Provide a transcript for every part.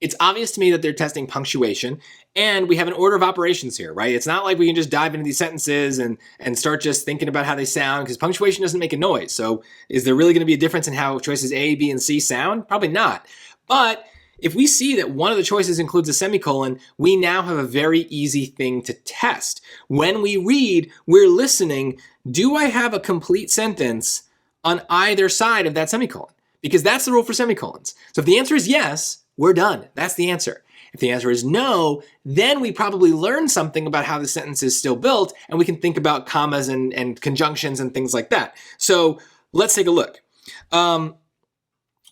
it's obvious to me that they're testing punctuation, and we have an order of operations here, right? It's not like we can just dive into these sentences and start just thinking about how they sound, because punctuation doesn't make a noise. So is there really going to be a difference in how choices A, B, and C sound? Probably not. But if we see that one of the choices includes a semicolon, we now have a very easy thing to test. When we read, we're listening, do I have a complete sentence on either side of that semicolon? Because that's the rule for semicolons. So if the answer is yes, we're done. That's the answer. If the answer is no, then we probably learn something about how the sentence is still built, and we can think about commas and conjunctions and things like that. So let's take a look.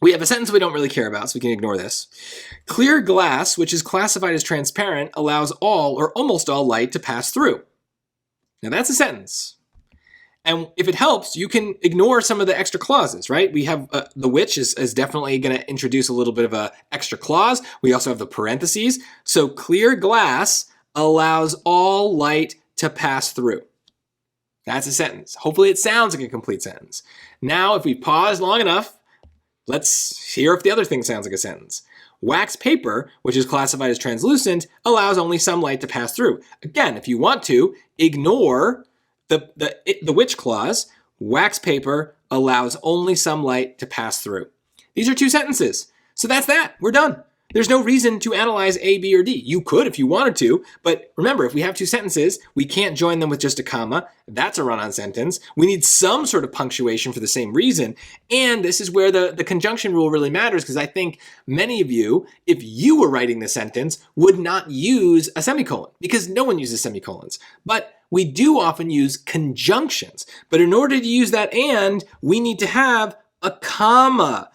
We have a sentence we don't really care about, so we can ignore this. Clear glass, which is classified as transparent, allows all or almost all light to pass through. Now that's a sentence. And if it helps, you can ignore some of the extra clauses, right? We have the which is definitely going to introduce a little bit of a extra clause. We also have the parentheses. So clear glass allows all light to pass through. That's a sentence. Hopefully it sounds like a complete sentence. Now, if we pause long enough, let's hear if the other thing sounds like a sentence. Wax paper, which is classified as translucent, allows only some light to pass through. Again, if you want to, ignore the which clause. Wax paper allows only some light to pass through. These are two sentences. So that's that. We're done. There's no reason to analyze A, B, or D. You could if you wanted to, but remember, if we have two sentences, we can't join them with just a comma. That's a run-on sentence. We need some sort of punctuation for the same reason. And this is where the conjunction rule really matters, because I think many of you, if you were writing the sentence, would not use a semicolon, because no one uses semicolons. But we do often use conjunctions. But in order to use that and, we need to have a comma.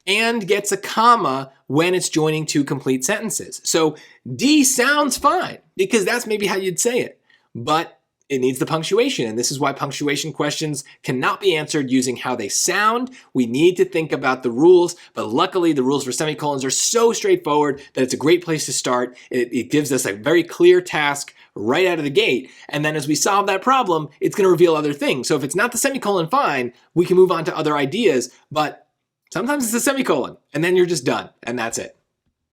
And gets a comma when it's joining two complete sentences. So D sounds fine, because that's maybe how you'd say it. But it needs the punctuation, and this is why punctuation questions cannot be answered using how they sound. We need to think about the rules, but luckily the rules for semicolons are so straightforward that it's a great place to start. It gives us a very clear task right out of the gate, and then as we solve that problem, it's going to reveal other things. So if it's not the semicolon, fine, we can move on to other ideas, but sometimes it's a semicolon, and then you're just done, and that's it.